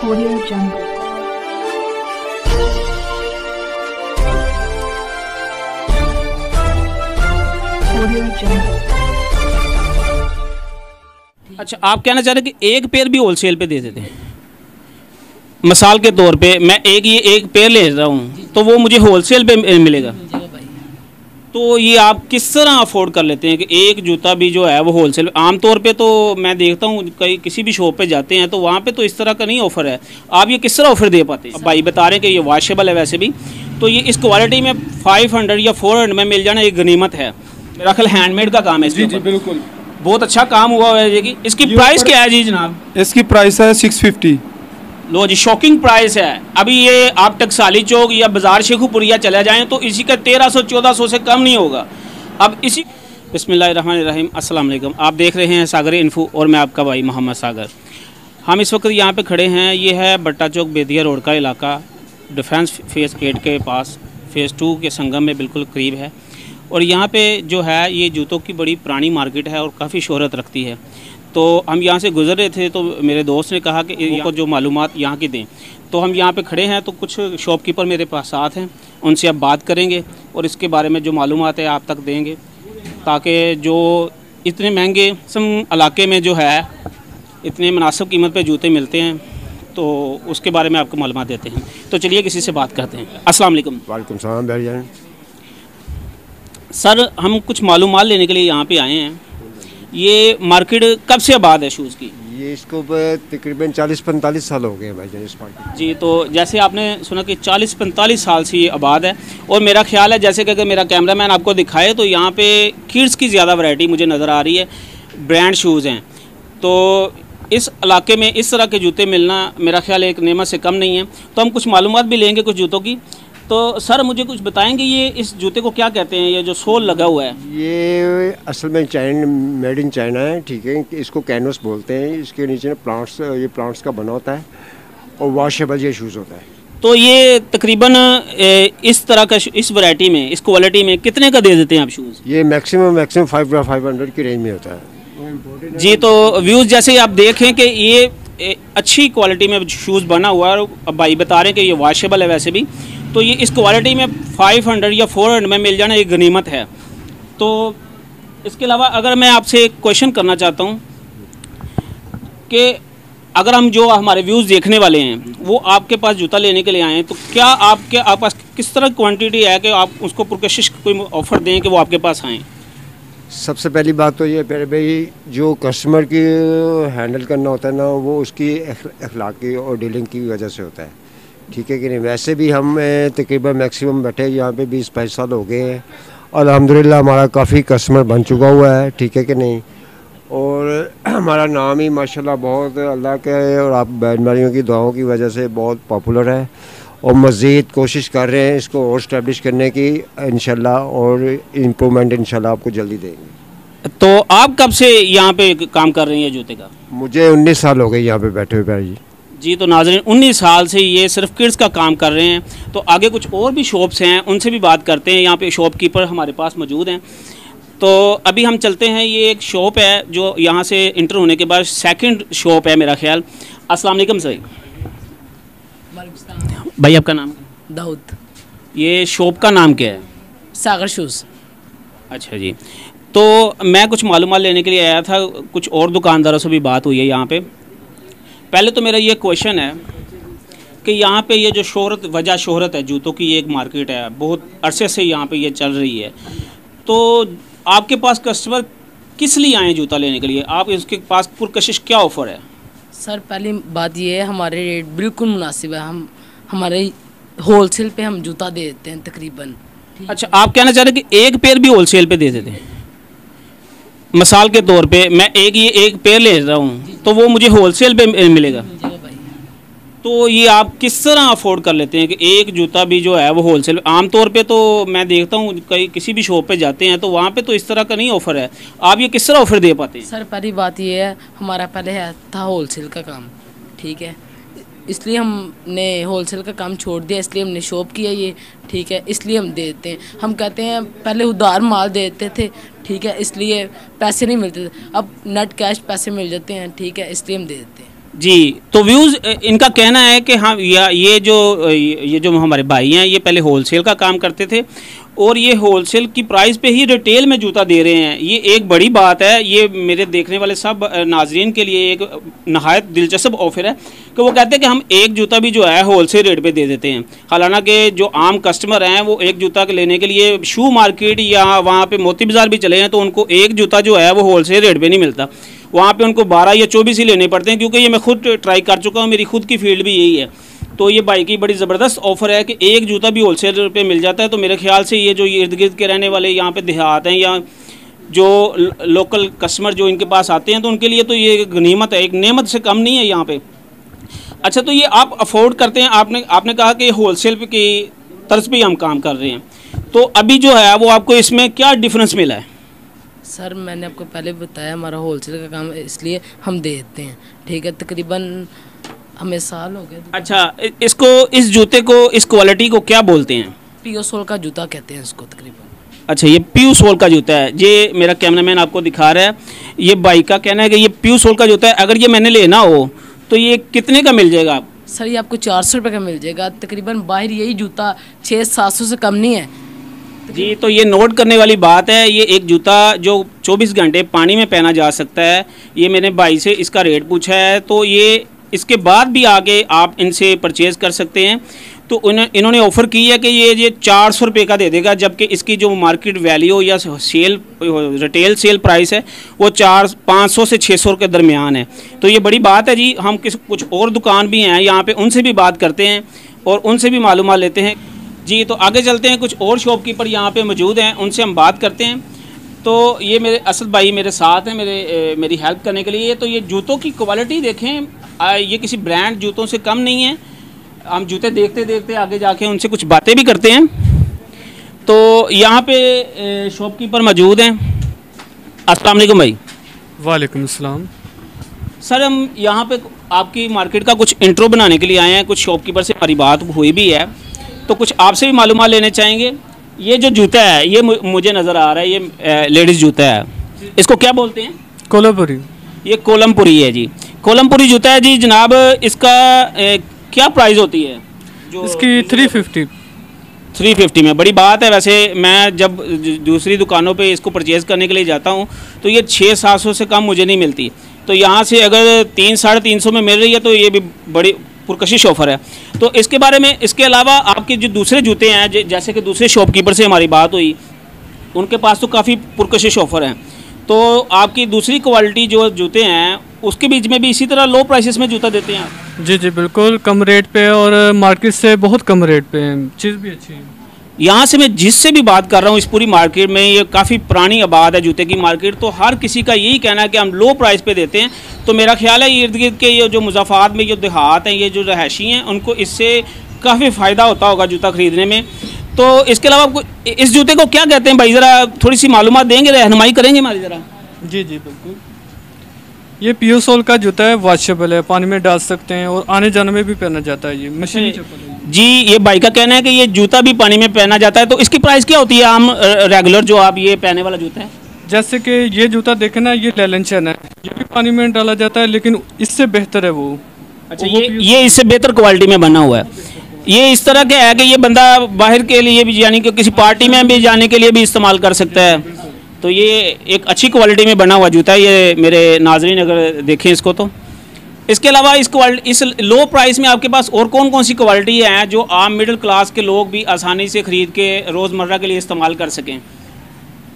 Audio Jungle. Audio Jungle. अच्छा, आप कहना चाह रहे हैं कि एक पेयर भी होलसेल पे दे देते हैं? मिसाल के तौर पे मैं एक पेयर ले रहा हूँ तो वो मुझे होलसेल पे मिलेगा। तो ये आप किस तरह अफोर्ड कर लेते हैं कि एक जूता भी जो है वो होलसेल? आम तौर पे तो मैं देखता हूँ कहीं किसी भी शॉप पे जाते हैं तो वहाँ पे तो इस तरह का नहीं ऑफ़र है। आप ये किस तरह ऑफ़र दे पाते हैं? भाई बता रहे हैं कि ये वॉशेबल है वैसे भी, तो ये इस क्वालिटी में 500 या 400 में मिल जाना ये गनीमत है। मेरा ख्याल हैंडमेड का काम है। जी जी बिल्कुल, बहुत अच्छा काम हुआ है जी की। इसकी प्राइस क्या है जी जनाब? इसकी प्राइस है 650। लो जी, शॉकिंग प्राइस है। अभी ये आप टकसाली चौक या बाजार शेखुपुरिया चले जाएं तो इसी का 1300-1400 से कम नहीं होगा। अब इसी बिस्मिल्लाहिर्रहमानिर्रहीम, अस्सलाम वालेकुम। आप देख रहे हैं सागर इन्फो और मैं आपका भाई मोहम्मद सागर। हम इस वक्त यहाँ पे खड़े हैं, ये है बट्टा चौक बेदिया रोड का इलाका, डिफेंस फेज़ 8 के पास, फेज़ 2 के संगम में बिल्कुल करीब है। और यहाँ पे जो है ये जूतों की बड़ी पुरानी मार्केट है और काफ़ी शोहरत रखती है। तो हम यहाँ से गुज़र रहे थे तो मेरे दोस्त ने कहा कि इनको जो मालूमात यहाँ की दें, तो हम यहाँ पे खड़े हैं तो कुछ शॉपकीपर मेरे पास साथ हैं, उनसे अब बात करेंगे और इसके बारे में जो मालूमात है आप तक देंगे, ताकि जो इतने महंगे इलाके में जो है इतने मुनासिब कीमत पे जूते मिलते हैं तो उसके बारे में आपको मालूमात देते हैं। तो चलिए किसी से बात करते हैं। अस्सलाम वालेकुम। वालेकुम सलाम भाईजान। सर, हम कुछ मालूमात लेने के लिए यहाँ पे आए हैं। ये मार्केट कब से आबाद है शूज़ की? ये इसको तकरीबन 40-45 साल हो गए हैं भाईजान इस मार्केट जी। तो जैसे आपने सुना कि 40-45 साल से ये आबाद है और मेरा ख्याल है जैसे कि अगर मेरा कैमरामैन आपको दिखाए तो यहाँ पे किड्स की ज़्यादा वैरायटी मुझे नज़र आ रही है, ब्रांड शूज़ हैं। तो इस इलाके में इस तरह के जूते मिलना मेरा ख्याल एक नेमत से कम नहीं है। तो हम कुछ मालूमात भी लेंगे कुछ जूतों की। तो सर मुझे कुछ बताएंगे ये इस जूते को क्या कहते हैं, ये जो सोल लगा हुआ है? ये असल में मेड इन चाइना है, ठीक है। इसको कैनवस बोलते हैं। इसके नीचे प्लांट्स का बना होता है और वॉशेबल ये शूज़ होता है। तो ये तकरीबन इस तरह का इस वैरायटी में, इस क्वालिटी में कितने का दे देते हैं आप शूज़? ये मैक्सिमम 500 की रेंज में होता है जी। तो व्यूज़ जैसे आप देखें कि ये अच्छी क्वालिटी में शूज़ बना हुआ है। अब भाई बता रहे हैं कि ये वॉशेबल है वैसे भी, तो ये इस क्वालिटी में 500 या 400 में मिल जाना ये गनीमत है। तो इसके अलावा अगर मैं आपसे एक क्वेश्चन करना चाहता हूँ कि अगर हम जो हमारे व्यूज़ देखने वाले हैं वो आपके पास जूता लेने के लिए आए हैं तो क्या आप पास किस तरह क्वांटिटी है कि आप उसको पुरकशिश कोई ऑफ़र दें कि वो आपके पास आएँ? सबसे पहली बात तो ये पहले भाई जो कस्टमर की हैंडल करना होता है ना, वो उसकी अखलाकी और डीलिंग की वजह से होता है, ठीक है कि नहीं। वैसे भी हम तकरीबन मैक्सिमम बैठे यहाँ पे 20-22 साल हो गए हैं। अल्हम्दुलिल्लाह हमारा काफ़ी कस्टमर बन चुका हुआ है, ठीक है कि नहीं। और हमारा नाम ही माशाल्लाह बहुत अल्लाह के और आप बैनमारियों की दुआओं की वजह से बहुत पॉपुलर है और मज़ीद कोशिश कर रहे हैं इसको और इस्टेब्लिश करने की इंशाल्लाह, और इम्प्रूवमेंट इंशाल्लाह आपको जल्दी देंगे। तो आप कब से यहाँ पे काम कर रही हैं जूते का? मुझे 19 साल हो गए यहाँ पे बैठे हुए भाई जी। तो नाज़रीन 19 साल से ये सिर्फ किड्स का काम कर रहे हैं। तो आगे कुछ और भी शॉप्स हैं, उनसे भी बात करते हैं। यहाँ पे शॉपकीपर हमारे पास मौजूद हैं। तो अभी हम चलते हैं। ये एक शॉप है जो यहाँ से इंटर होने के बाद सेकंड शॉप है मेरा ख्याल। अस्सलाम वालेकुम सर। भाई आपका नाम? दाऊद। ये शॉप का नाम क्या है? सागर शूज़। अच्छा जी। तो मैं कुछ मालूमात लेने के लिए आया था, कुछ और दुकानदारों से भी बात हुई है यहाँ पे। पहले तो मेरा ये क्वेश्चन है कि यहाँ पे ये जो शोहरत है जूतों की, ये एक मार्केट है, बहुत अरसे से यहाँ पे ये चल रही है। तो आपके पास कस्टमर किस लिए आए जूता लेने के लिए? आप इसके पास पुरकशिश क्या ऑफ़र है? सर पहली बात ये है, हमारे रेट बिल्कुल मुनासिब है। हम हमारे होलसेल पे हम जूता दे देते हैं तकरीबन। अच्छा, आप कहना चाह रहे हैं कि एक पेयर भी होलसेल पे दे देते हैं? मिसाल के तौर पे मैं एक पेयर ले रहा हूँ तो वो मुझे होलसेल पे मिलेगा। तो ये आप किस तरह अफोर्ड कर लेते हैं कि एक जूता भी जो है वो होलसेल? आम तौर पे तो मैं देखता हूँ कहीं किसी भी शॉप पे जाते हैं तो वहाँ पे तो इस तरह का नहीं ऑफ़र है। आप ये किस तरह ऑफ़र दे पाते हैं? सर पहली बात ये है, हमारा पहले था होलसेल का काम, ठीक है, इसलिए हमने होलसेल का काम छोड़ दिया, इसलिए हमने शॉप किया ये, ठीक है, इसलिए हम दे देते हैं। हम कहते हैं पहले उधार माल देते थे, ठीक है, इसलिए पैसे नहीं मिलते थे, अब नेट कैश पैसे मिल जाते हैं, ठीक है, इसलिए हम दे देते हैं। जी, तो व्यूज़ इनका कहना है कि हाँ ये जो हमारे भाई हैं ये पहले होलसेल का काम करते थे और ये होलसेल की प्राइस पे ही रिटेल में जूता दे रहे हैं। ये एक बड़ी बात है, ये मेरे देखने वाले सब नाजरीन के लिए एक नहायत दिलचस्प ऑफर है कि वो कहते हैं कि हम एक जूता भी जो है होलसेल रेट पे दे देते हैं। हालांकि जो आम कस्टमर हैं वो एक जूता लेने के लिए शू मार्केट या वहाँ पे मोती बाज़ार भी चले हैं तो उनको एक जूता जो है वो होलसेल रेट पे नहीं मिलता, वहाँ पे उनको 12 या 24 ही लेने पड़ते हैं। क्योंकि ये मैं खुद ट्राई कर चुका हूँ, मेरी खुद की फील्ड भी यही है। तो ये बाइक की बड़ी ज़बरदस्त ऑफ़र है कि एक जूता भी होलसेल पे मिल जाता है। तो मेरे ख्याल से ये जो इर्द गिर्द के रहने वाले यहाँ पे देहात हैं या जो लोकल कस्टमर जो इनके पास आते हैं तो उनके लिए तो ये गनीमत है, एक नेमत से कम नहीं है यहाँ पे। अच्छा, तो ये आप अफोर्ड करते हैं, आपने कहा कि होलसेल की तर्ज पे हम काम कर रहे हैं, तो अभी जो है वो आपको इसमें क्या डिफरेंस मिला है? सर मैंने आपको पहले बताया हमारा होलसेल का काम है, इसलिए हम दे देते हैं। ठीक है, तकरीबन हमें साल हो गए। अच्छा, इस जूते को, इस क्वालिटी को क्या बोलते हैं? पीओ सोल का जूता कहते हैं इसको तकरीबन। अच्छा, ये पीयू सोल का जूता है। ये मेरा कैमरामैन आपको दिखा रहा है, ये बाइक का कहना है कि ये पीयू सोल का जूता है। अगर ये मैंने लेना हो तो ये कितने का मिल जाएगा? सर ये आपको 400 रुपये का मिल जाएगा तकरीबन। बाहर यही जूता 600-700 से कम नहीं है जी। तो ये नोट करने वाली बात है, ये एक जूता जो 24 घंटे पानी में पहना जा सकता है। ये मैंने भाई से इसका रेट पूछा है, तो ये इसके बाद भी आगे आप इनसे परचेज़ कर सकते हैं। तो इन्होंने ऑफ़र की है कि ये 400 रुपये का दे देगा, जबकि इसकी जो मार्केट वैल्यू या सेल रिटेल सेल प्राइस है वो 500 से 600 के दरमियान है। तो ये बड़ी बात है जी। हम कुछ और दुकान भी हैं यहाँ पे, उनसे भी बात करते हैं और उनसे भी मालूमात लेते हैं जी। तो आगे चलते हैं, कुछ और शॉपकीपर यहाँ पे मौजूद हैं, उनसे हम बात करते हैं। तो ये मेरे असद भाई मेरे साथ हैं मेरी हेल्प करने के लिए। तो ये जूतों की क्वालिटी देखें, ये किसी ब्रांड जूतों से कम नहीं है। हम जूते देखते देखते आगे जाके उनसे कुछ बातें भी करते हैं। तो यहाँ पे शॉपकीपर मौजूद हैं। अस्सलाम वालेकुम भाई। वालेकुम अस्सलाम। सर हम यहाँ पे आपकी मार्केट का कुछ इंट्रो बनाने के लिए आए हैं, कुछ शॉपकीपर से हमारी बात हुई भी है, तो कुछ आपसे भी मालूमात लेने चाहेंगे। ये जो जूता है ये मुझे नज़र आ रहा है, ये लेडीज़ जूता है, इसको क्या बोलते हैं? कोलमपुरी। ये कोलमपुरी है जी, कोलमपुरी जूता है जी जनाब। इसका क्या प्राइस होती है? जो इसकी 350 में। बड़ी बात है। वैसे मैं जब दूसरी दुकानों पे इसको परचेज़ करने के लिए जाता हूँ तो ये 600-700 से कम मुझे नहीं मिलती। तो यहाँ से अगर 300-350 में मिल रही है तो ये भी बड़ी पुरकशिश ऑफ़र है। तो इसके बारे में, इसके अलावा आपके जो दूसरे जूते हैं, जैसे कि दूसरे शॉपकीपर से हमारी बात हुई, उनके पास तो काफ़ी पुरकशिश ऑफ़र हैं। तो आपकी दूसरी क्वालिटी जो जूते हैं उसके बीच में भी इसी तरह लो प्राइसेस में जूता देते हैं आप? जी जी बिल्कुल, कम रेट पे और मार्केट से बहुत कम रेट पे है, चीज़ भी अच्छी है। यहाँ से मैं जिससे भी बात कर रहा हूँ इस पूरी मार्केट में, ये काफ़ी पुरानी आबाद है जूते की मार्केट, तो हर किसी का यही कहना है कि हम लो प्राइस पे देते हैं। तो मेरा ख्याल है इर्द गिर्द के ये जो मुज़ाफ़ात में जो देहात हैं, ये जो रहायशी हैं, उनको इससे काफ़ी फ़ायदा होता होगा जूता ख़रीदने में। तो इसके अलावा आपको इस जूते को क्या कहते हैं भाई, ज़रा थोड़ी सी मालूमात देंगे, रहनुमाई करेंगे हमारी ज़रा? जी जी बिल्कुल। ये पीओ सोल का जूता है, वॉशेबल है, पानी में डाल सकते हैं और आने जाने में भी पहना जाता है। ये मशीनी चप्पल है जी। ये भाई का कहना है कि ये जूता भी पानी में पहना जाता है। तो इसकी प्राइस क्या होती है आम रेगुलर जो आप ये पहने वाला जूता है? जैसे कि ये जूता देखे ना, ये लेलेंशन है, ये भी पानी में डाला जाता है, लेकिन इससे बेहतर है वो। अच्छा, ये इससे बेहतर क्वालिटी में बना हुआ है। ये इस तरह के है कि ये बंदा बाहर के लिए भी, यानी कि किसी पार्टी में भी जाने के लिए भी इस्तेमाल कर सकता है। तो ये एक अच्छी क्वालिटी में बना हुआ जूता है ये मेरे नाजरीन, अगर देखें इसको। तो इसके अलावा इस लो प्राइस में आपके पास और कौन कौन सी क्वालिटी हैं जो आम मिडिल क्लास के लोग भी आसानी से ख़रीद के रोज़मर्रा के लिए इस्तेमाल कर सकें?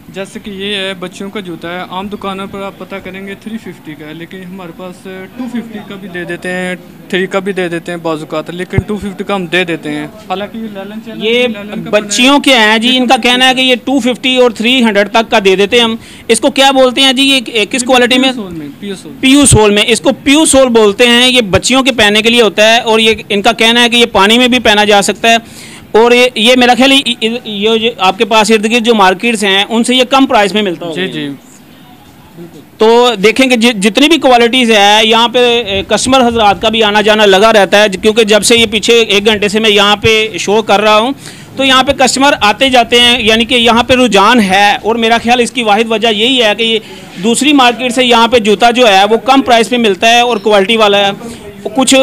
जैसे कि ये है बच्चों का जूता है, आम दुकानों पर आप पता करेंगे 350 का है, लेकिन हमारे पास 250 का भी दे देते हैं, 3 का भी दे देते हैं बाज़-औक़ात, लेकिन 250 का हम दे देते हैं। हालांकि ये बच्चियों के हैं जी, इनका कहना है कि ये 250 और 300 तक का दे देते हैं हम। इसको क्या बोलते हैं जी, ये किस क्वालिटी में? पीयू सोल में। इसको पीयू सोल बोलते हैं। ये बच्चियों के पहनने के लिए होता है और ये इनका कहना है कि ये पानी में भी पहना जा सकता है। और ये मेरा ख्याल ये जो आपके पास इर्द गिर्द जो मार्केट्स हैं उनसे ये कम प्राइस में मिलता है। जी जी। तो देखेंगे जितनी भी क्वालिटीज़ है यहाँ पे कस्टमर हजरात का भी आना जाना लगा रहता है, क्योंकि जब से ये पीछे 1 घंटे से मैं यहाँ पे शो कर रहा हूँ तो यहाँ पे कस्टमर आते जाते हैं, यानी कि यहाँ पे रुझान है। और मेरा ख्याल इसकी वाहिद वजह यही है कि ये दूसरी मार्केट से यहाँ पे जूता जो है वो कम प्राइस पे मिलता है और क्वालिटी वाला है, कुछ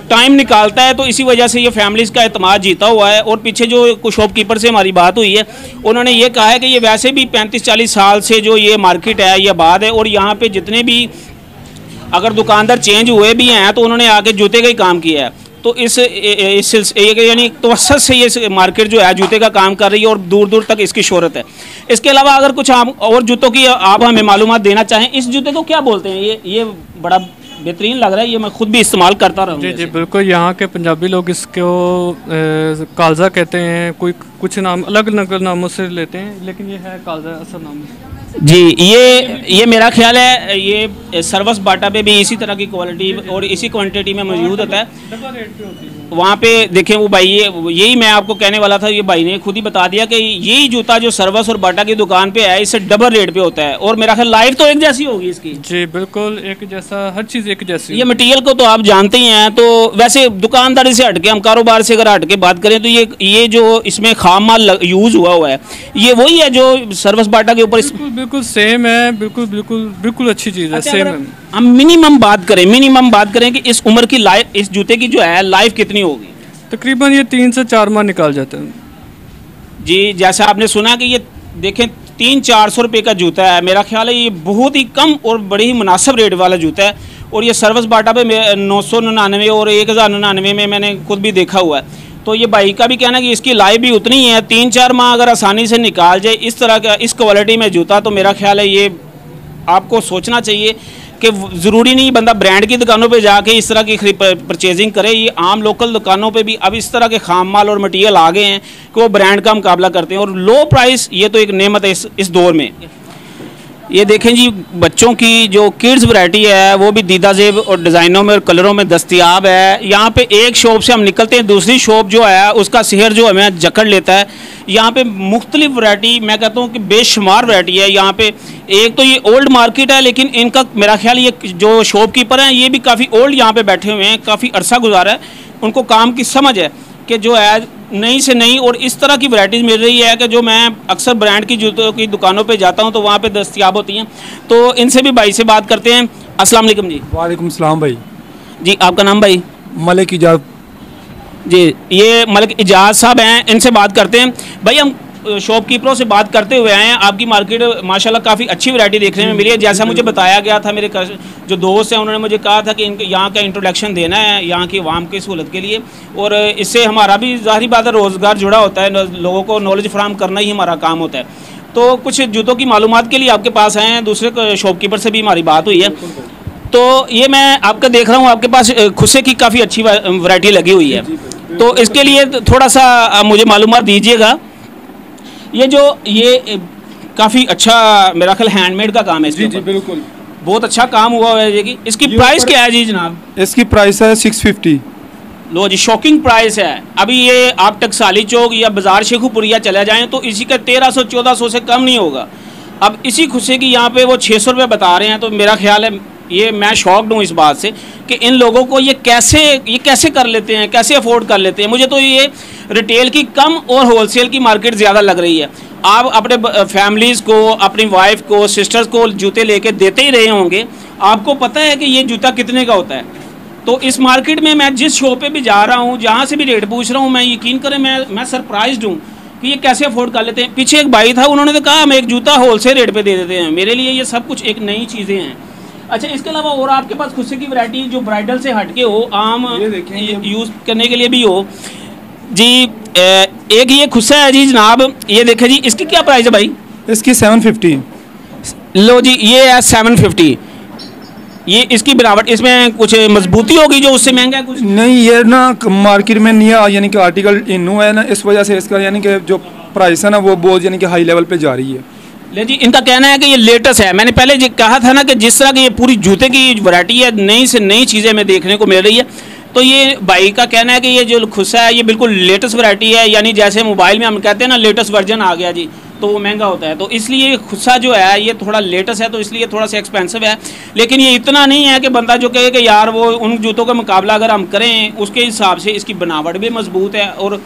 टाइम निकालता है, तो इसी वजह से ये फैमिलीज़ का एतमाद जीता हुआ है। और पीछे जो कुछ शॉपकीपर से हमारी बात हुई है, उन्होंने ये कहा है कि ये वैसे भी 35-40 साल से जो ये मार्केट है ये आबाद है, और यहाँ पे जितने भी अगर दुकानदार चेंज हुए भी हैं तो उन्होंने आके जूते का ही काम किया है। तो इस यानी तवस्सुत से ये मार्केट जो है जूते का काम कर रही है और दूर दूर तक इसकी शोहरत है। इसके अलावा अगर कुछ आप और जूतों की आप हमें मालूमात देना चाहें, इस जूते को क्या बोलते हैं? ये बड़ा बेहतरीन लग रहा है, ये मैं खुद भी इस्तेमाल करता रहूँ। जी जी बिल्कुल, यहाँ के पंजाबी लोग इसको कालजा कहते हैं, कोई कुछ नाम अलग अलग नामों से लेते हैं, लेकिन ये है कालजा असल नाम जी। ये मेरा ख्याल है ये सर्वस बाटा पे भी इसी तरह की क्वालिटी और इसी क्वांटिटी में मौजूद होता है। वहाँ पे देखें वो भाई, यही मैं आपको कहने वाला था, ये भाई ने खुद ही बता दिया कि यही जूता जो सर्वस और बाटा की दुकान पे है इससे डबल रेट पे होता है। और मेरा ख्याल लाइफ तो एक जैसी होगी इसकी। जी बिल्कुल एक जैसा, हर चीज़ एक जैसी। ये मटेरियल को तो आप जानते ही हैं। तो वैसे दुकानदारी से हटके, हम कारोबार से अगर हटके बात करें तो ये जो इसमें खाम माल यूज़ हुआ है ये वही है जो सर्वस बाटा के ऊपर बिल्कुल सेम है, बिल्कुल बिल्कुल बिल्कुल अच्छी चीज़ है। सेम है। हम मिनिमम बात करें कि इस उम्र की लाइफ, इस जूते की जो है लाइफ कितनी होगी? तकरीबन ये 3 से 4 माह निकाल जाते हैं। जी, जैसा आपने सुना कि ये देखें 300-400 रुपये का जूता है। मेरा ख्याल है ये बहुत ही कम और बड़ी ही मुनासिब रेट वाला जूता है। और ये सर्विस बाटा पे 999 और 1099 में मैंने खुद भी देखा हुआ है। तो ये भाई का भी कहना है कि इसकी लाइफ भी उतनी ही है। 3-4 माह अगर आसानी से निकाल जाए इस तरह का, इस क्वालिटी में जूता, तो मेरा ख्याल है ये आपको सोचना चाहिए कि ज़रूरी नहीं बंदा ब्रांड की दुकानों पे जाके इस तरह की परचेजिंग करे। ये आम लोकल दुकानों पे भी अब इस तरह के खाम माल और मटेरियल आ गए हैं कि वो ब्रांड का मुकाबला करते हैं। और लो प्राइस ये तो एक नेमत है इस दौर में। ये देखें जी, बच्चों की जो किड्स वैरायटी है वो भी दीदा जेब और डिज़ाइनों में और कलरों में दस्तयाब है। यहाँ पे एक शॉप से हम निकलते हैं, दूसरी शॉप जो है उसका शहर जो हमें जकड़ लेता है। यहाँ पे मुख्तलिफ वैरायटी, मैं कहता हूँ कि बेशुमार वैरायटी है। यहाँ पे एक तो ये ओल्ड मार्केट है, लेकिन इनका मेरा ख्याल ये जो शॉपकीपर हैं ये भी काफ़ी ओल्ड यहाँ पे बैठे हुए हैं, काफ़ी अरसा गुजारा है, उनको काम की समझ है कि जो है नई से नई और इस तरह की वैरायटीज़ मिल रही है कि जो मैं अक्सर ब्रांड की जूतों की दुकानों पे जाता हूँ तो वहाँ पे दस्तयाब होती हैं। तो इनसे भी भाई से बात करते हैं। अस्सलाम वालेकुम जी। वालेकुम सलाम भाई। जी, आपका नाम भाई? मलिक इजाज़। जी, ये मलिक इजाज़ साहब हैं, इनसे बात करते हैं। भाई हम शॉपकीपरों से बात करते हुए आए हैं, आपकी मार्केट माशाल्लाह काफ़ी अच्छी वैरायटी देखने में मिली है। जैसा मुझे बताया गया था, मेरे जो दोस्त हैं उन्होंने मुझे कहा था कि इनके यहाँ का इंट्रोडक्शन देना है यहाँ की आवाम की सहूलत के लिए, और इससे हमारा भी ज़ाहिर बात है रोज़गार जुड़ा होता है, लोगों को नॉलेज फराहम करना ही हमारा काम होता है। तो कुछ जूतों की मालूमात के लिए आपके पास आए हैं, दूसरे शॉपकीपर से भी हमारी बात हुई है। तो ये मैं आपका देख रहा हूँ आपके पास खुसे की काफ़ी अच्छी वैरायटी लगी हुई है, तो इसके लिए थोड़ा सा मुझे मालूमात दीजिएगा। ये काफ़ी अच्छा मेरा ख्याल हैंडमेड का काम है। जी जी बिल्कुल, बहुत अच्छा काम हुआ है जी। इसकी प्राइस क्या है जी जनाब? इसकी प्राइस है 650। लो जी, शॉकिंग प्राइस है। अभी ये आप टकसाली चौक या बाज़ार शेखुपुरिया चले जाएं तो इसी का 1300-1400 से कम नहीं होगा। अब इसी खुशे की यहाँ पे वो 600 रुपये बता रहे हैं, तो मेरा ख्याल है ये मैं शॉक्ड हूँ इस बात से कि इन लोगों को ये कैसे कर लेते हैं, कैसे अफोर्ड कर लेते हैं। मुझे तो ये रिटेल की कम और होलसेल की मार्केट ज़्यादा लग रही है। आप अपने फैमिलीज़ को, अपनी वाइफ को, सिस्टर्स को जूते लेके देते ही रहे होंगे, आपको पता है कि ये जूता कितने का होता है। तो इस मार्केट में मैं जिस शॉप पे भी जा रहा हूँ, जहाँ से भी रेट पूछ रहा हूँ, मैं यकीन करें मैं सरप्राइज्ड हूँ कि ये कैसे अफोर्ड कर लेते हैं। पीछे एक भाई था, उन्होंने तो कहा हम एक जूता होलसेल रेट पे दे देते हैं। मेरे लिए ये सब कुछ एक नई चीज़ें हैं। अच्छा, इसके अलावा और आपके पास खुद से की वैरायटी जो ब्राइडल से हटके हो, आम यूज़ करने के लिए भी हो जी? एक ये खुस्सा है जी जनाब, ये देखें जी, इसकी क्या प्राइस है भाई? इसकी 750। लो जी, ये है 750। ये इसकी बनावट, इसमें कुछ मजबूती होगी जो उससे महंगा है कुछ? नहीं, ये ना मार्केट में नया यानी कि आर्टिकल इनू है ना, इस वजह से इसका यानी कि जो प्राइस है ना वो बहुत यानी कि हाई लेवल पे जा रही है। ले जी, इनका कहना है कि ये लेटेस्ट है। मैंने पहले जी कहा था ना कि जिस तरह की ये पूरी जूते की वैरायटी है, नई से नई चीज़ें हमें देखने को मिल रही है। तो ये भाई का कहना है कि ये जो खुस्सा है ये बिल्कुल लेटेस्ट वैरायटी है, यानी जैसे मोबाइल में हम कहते हैं ना लेटेस्ट वर्जन आ गया जी, तो वो महंगा होता है। तो इसलिए खुस्सा जो है ये थोड़ा लेटेस्ट है, तो इसलिए थोड़ा सा एक्सपेंसिव है। लेकिन ये इतना नहीं है कि बंदा जो कहे कि यार वो उन जूतों का मुकाबला अगर हम करें उसके हिसाब से इसकी बनावट भी मजबूत है और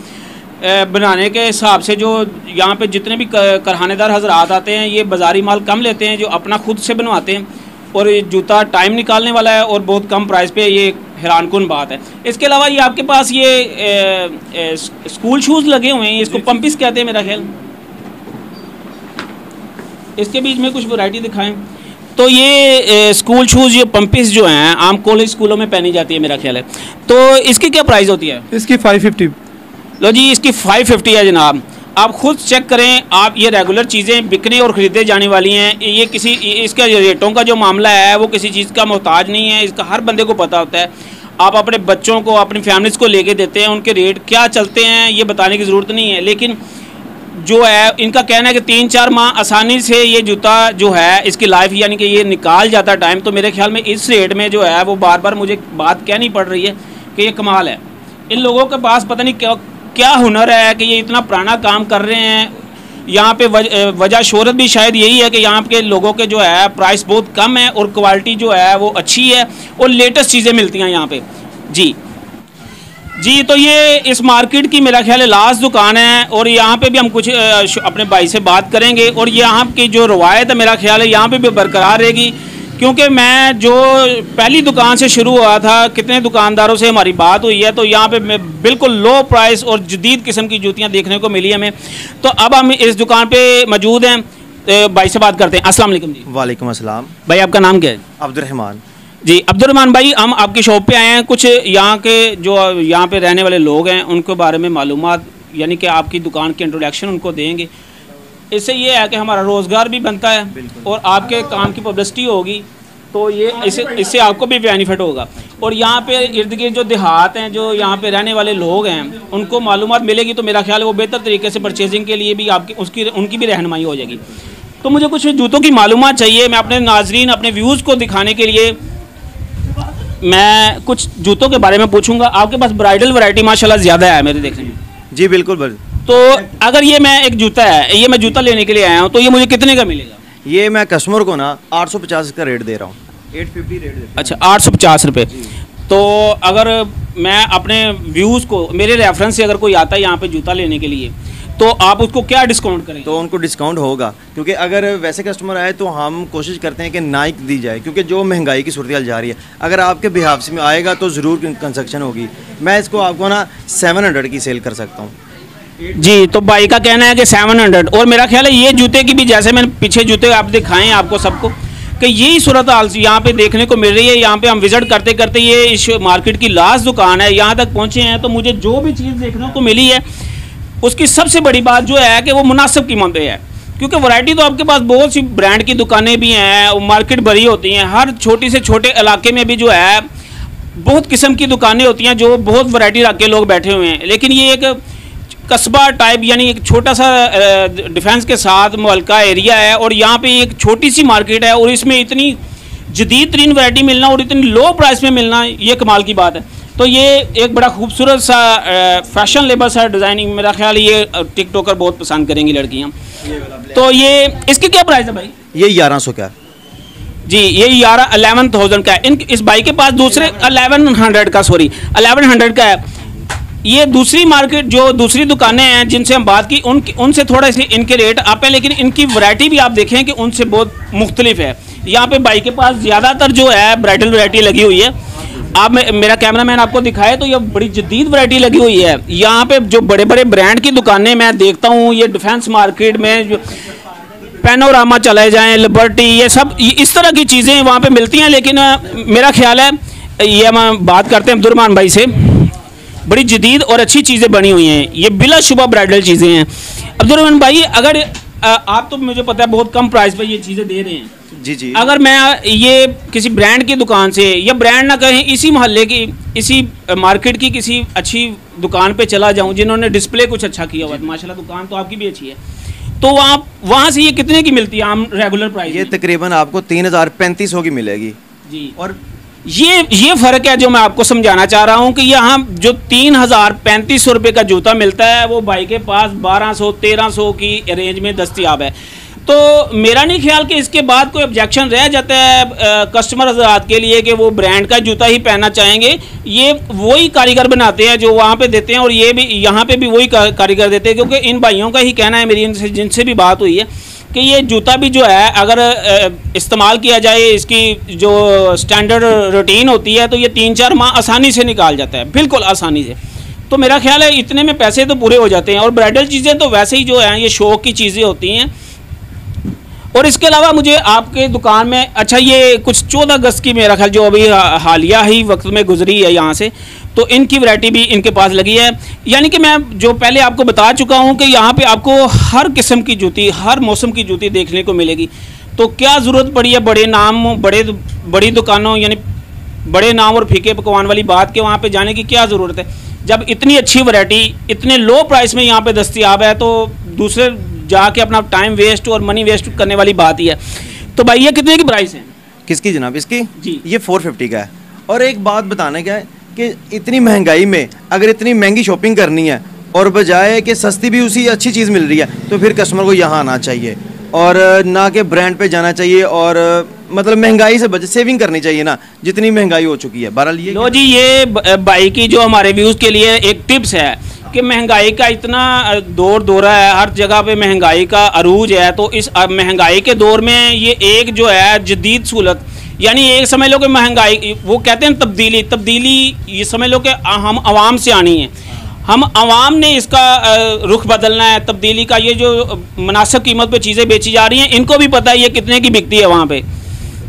बनाने के हिसाब से जो यहाँ पे जितने भी करहानेदार हजरात आते हैं ये बाज़ारी माल कम लेते हैं, जो अपना खुद से बनवाते हैं, और ये जूता टाइम निकालने वाला है और बहुत कम प्राइस पे, ये हैरानकुन बात है। इसके अलावा ये आपके पास ये स्कूल शूज़ लगे हुए हैं, इसको पंपिस कहते हैं मेरा ख्याल। इसके बीच में कुछ वैरायटी दिखाएं। तो ये स्कूल शूज़, ये पंपिस जो हैं आम कॉलेज स्कूलों में पहनी जाती है मेरा ख्याल है। तो इसकी क्या प्राइस होती है? इसकी 550। लो जी, इसकी 550 है जनाब। आप खुद चेक करें, आप ये रेगुलर चीज़ें बिकने और ख़रीदे जाने वाली हैं। ये किसी इसका रेटों का जो मामला है वो किसी चीज़ का मोहताज नहीं है, इसका हर बंदे को पता होता है। आप अपने बच्चों को, अपनी फैमिलीज़ को लेके देते हैं, उनके रेट क्या चलते हैं ये बताने की ज़रूरत नहीं है। लेकिन जो है इनका कहना है कि 3-4 माह आसानी से ये जूता जो है इसकी लाइफ यानी कि ये निकाल जाता टाइम। तो मेरे ख्याल में इस रेट में जो है वो बार बार मुझे बात कहनी पड़ रही है कि ये कमाल है। इन लोगों के पास पता नहीं क्या हुनर है कि ये इतना पुराना काम कर रहे हैं। यहाँ पे वजह शोहरत भी शायद यही है कि यहाँ के लोगों के जो है प्राइस बहुत कम है और क्वालिटी जो है वो अच्छी है और लेटेस्ट चीज़ें मिलती हैं यहाँ पे। जी, तो ये इस मार्केट की मेरा ख्याल है लास्ट दुकान है और यहाँ पे भी हम कुछ अपने भाई से बात करेंगे और यहाँ की जो रवायत है मेरा ख्याल है यहाँ पे भी बरकरार रहेगी। क्योंकि मैं जो पहली दुकान से शुरू हुआ था, कितने दुकानदारों से हमारी बात हुई है, तो यहाँ पे मैं बिल्कुल लो प्राइस और जदीद किस्म की जूतियाँ देखने को मिली हमें। तो अब हम इस दुकान पे मौजूद हैं, भाई से बात करते हैं। अस्सलाम वालेकुम जी। वालेकुम अस्सलाम। भाई आपका नाम क्या है? अब्दुर्रहमान जी। अब्दुर्रहमान भाई, हम आपकी शॉप पे आए हैं, कुछ यहाँ के जो यहाँ पे रहने वाले लोग हैं उनके बारे में मालूमात यानी कि आपकी दुकान के इंट्रोडक्शन उनको देंगे। इससे ये है कि हमारा रोज़गार भी बनता है और आपके काम की पब्लिसिटी होगी, तो ये इससे आपको भी बेनिफिट होगा। और यहाँ पे इर्द गिर्द जो देहात हैं, जो यहाँ पे रहने वाले लोग हैं, उनको मालूमात मिलेगी तो मेरा ख्याल है वो बेहतर तरीके से परचेजिंग के लिए भी उनकी भी रहनुमाई हो जाएगी। तो मुझे कुछ जूतों की मालूमात चाहिए। मैं अपने नाजरीन, अपने व्यूज़ को दिखाने के लिए मैं कुछ जूतों के बारे में पूछूंगा। आपके पास ब्राइडल वैरायटी माशाल्लाह ज़्यादा है मेरे देखने में। जी बिल्कुल। तो अगर ये मैं एक जूता है, ये मैं जूता लेने के लिए आया हूँ, तो ये मुझे कितने का मिलेगा? ये मैं कस्टमर को ना 850 का रेट दे रहा हूँ, 850 रेट देता हूँ। अच्छा, 850 रुपये। तो अगर मैं अपने व्यूज़ को, मेरे रेफरेंस से अगर कोई आता है यहाँ पे जूता लेने के लिए, तो आप उसको क्या डिस्काउंट करेंगे? तो उनको डिस्काउंट होगा, क्योंकि अगर वैसे कस्टमर आए तो हम कोशिश करते हैं कि नाइक दी जाए, क्योंकि जो महंगाई की सूरत जा रही है, अगर आपके बिहाफ से में आएगा तो ज़रूर कंसेक्शन होगी। मैं इसको आपको ना 700 की सेल कर सकता हूँ। जी, तो भाई का कहना है कि 700। और मेरा ख्याल है ये जूते की भी, जैसे मैंने पीछे जूते आप दिखाए हैं आपको सबको, कि यही सूरत हाल यहाँ पे देखने को मिल रही है। यहाँ पे हम विज़िट करते करते ये इस मार्केट की लास्ट दुकान है, यहाँ तक पहुँचे हैं, तो मुझे जो भी चीज़ देखने को मिली है उसकी सबसे बड़ी बात जो है कि वो मुनासिब कीमत पे है। क्योंकि वैरायटी तो आपके पास बहुत सी ब्रांड की दुकानें भी हैं, मार्केट भरी होती हैं, हर छोटी से छोटे इलाके में भी जो है बहुत किस्म की दुकानें होती हैं जो बहुत वैरायटी रख के लोग बैठे हुए हैं। लेकिन ये एक कस्बा टाइप यानी एक छोटा सा डिफेंस के साथ मुअल्का एरिया है और यहाँ पे एक छोटी सी मार्केट है और इसमें इतनी जदीद तरीन वैरायटी मिलना और इतनी लो प्राइस में मिलना, ये कमाल की बात है। तो ये एक बड़ा खूबसूरत सा फैशन लेबल सा डिज़ाइनिंग, मेरा ख्याल ये टिकटॉकर बहुत पसंद करेंगी लड़कियाँ। तो ये इसकी क्या प्राइस है भाई? ये 1100 का जी, ये 11,000 का है। इस बाइक के पास दूसरे 1100 का है। ये दूसरी मार्केट, जो दूसरी दुकानें हैं जिनसे हम बात की, उनसे थोड़ा से इनके रेट आप है, लेकिन इनकी वैरायटी भी आप देखें कि उनसे बहुत मुख्तलिफ है। यहाँ पे बाइक के पास ज़्यादातर जो है ब्राइडल वैरायटी लगी हुई है। आप मेरा कैमरामैन आपको दिखाए तो ये बड़ी जदीद वैरायटी लगी हुई है। यहाँ पे जो बड़े बड़े ब्रांड की दुकानें मैं देखता हूँ, ये डिफेंस मार्केट में जो पैनोरामा चले जाएं, लिबर्टी, ये सब इस तरह की चीज़ें वहाँ पे मिलती हैं। लेकिन मेरा ख्याल है, ये हम बात करते हैं अब्दुर्रहमान भाई से, बड़ी जदीद और अच्छी चीज़ें बनी हुई हैं, ये बिलाशुबा ब्राइडल चीज़ें हैं। अब्दुर्रहमान भाई, अगर आप तो मुझे पता है बहुत कम प्राइस पर ये चीज़ें दे रहे हैं। जी। अगर मैं ये किसी ब्रांड की दुकान से, या ब्रांड ना कहें, इसी मोहल्ले की, इसी मार्केट की किसी अच्छी दुकान पे चला जाऊं जिन्होंने डिस्प्ले कुछ अच्छा किया हुआ है, माशाल्लाह दुकान तो आपकी भी अच्छी है, तो वहाँ से ये कितने की मिलती है आम रेगुलर प्राइस? ये तकरीबन आपको 3035 की मिलेगी जी। और ये फ़र्क है जो मैं आपको समझाना चाह रहा हूँ कि यहाँ जो 3035 रुपये का जूता मिलता है वो भाई के पास 1200-1300 की रेंज में दस्तयाब है। तो मेरा नहीं ख्याल कि इसके बाद कोई ऑब्जेक्शन रह जाता है कस्टमर हज़रात के लिए कि वो ब्रांड का जूता ही पहनना चाहेंगे। ये वही कारीगर बनाते हैं जो वहाँ पे देते हैं, और ये भी यहाँ पे भी वही कारीगर देते हैं, क्योंकि इन भाइयों का ही कहना है, मेरी इनसे जिनसे भी बात हुई है, कि ये जूता भी जो है अगर इस्तेमाल किया जाए, इसकी जो स्टैंडर्ड रूटीन होती है, तो ये 3-4 माह आसानी से निकाल जाता है, बिल्कुल आसानी से। तो मेरा ख्याल है इतने में पैसे तो पूरे हो जाते हैं। और ब्राइडल चीज़ें तो वैसे ही जो हैं ये शौक की चीज़ें होती हैं। और इसके अलावा मुझे आपके दुकान में, अच्छा ये कुछ 14 अगस्त की मेरा ख्याल जो अभी हालिया ही वक्त में गुजरी है यहाँ से, तो इनकी वैरायटी भी इनके पास लगी है। यानी कि मैं जो पहले आपको बता चुका हूँ कि यहाँ पे आपको हर किस्म की जूती, हर मौसम की जूती देखने को मिलेगी। तो क्या ज़रूरत पड़ी है बड़े नाम, बड़ी दुकानों, यानी बड़े नाम और फीके पकवान वाली बात के वहाँ पे जाने की क्या ज़रूरत है, जब इतनी अच्छी वैरायटी इतने लो प्राइस में यहाँ पे दस्तयाब है। तो दूसरे जाके अपना टाइम वेस्ट और मनी वेस्ट करने वाली बात ही है। तो भाई ये कितने की प्राइस है? किसकी जनाब? इसकी जी, ये 450 का है। और एक बात बताने का है कि इतनी महंगाई में अगर इतनी महंगी शॉपिंग करनी है और बजाय कि सस्ती भी उसी अच्छी चीज़ मिल रही है, तो फिर कस्टमर को यहाँ आना चाहिए और ना कि ब्रांड पे जाना चाहिए, और मतलब महंगाई से बच सेविंग करनी चाहिए ना, जितनी महंगाई हो चुकी है। बहरहाल ये लो जी, ये बाइक की जो हमारे व्यूज़ के लिए एक टिप्स है कि महंगाई का इतना दौर है, हर जगह पे महंगाई का अरूज है। तो इस महंगाई के दौर में ये एक जो है जदीद सहूलत, यानी एक समझ लो कि महंगाई, वो कहते हैं तब्दीली ये समझ लो कि हम आवाम से आनी है, हम आवाम ने इसका रुख बदलना है तब्दीली का। ये जो मुनासिब कीमत पे चीज़ें बेची जा रही हैं, इनको भी पता है ये कितने की बिकती है वहाँ पे,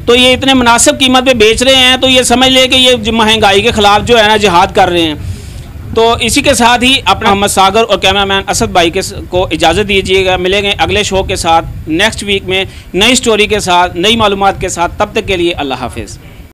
तो ये इतने मुनासिब कीमत पे बेच रहे हैं। तो ये समझ ले कि ये महंगाई के ख़िलाफ़ जो है ना जिहाद कर रहे हैं। तो इसी के साथ ही अपना मोहम्मद सागर और कैमरामैन असद भाई को इजाज़त दीजिएगा। मिलेंगे अगले शो के साथ नेक्स्ट वीक में नई स्टोरी के साथ, नई मालूमात के साथ। तब तक के लिए अल्लाह हाफिज़।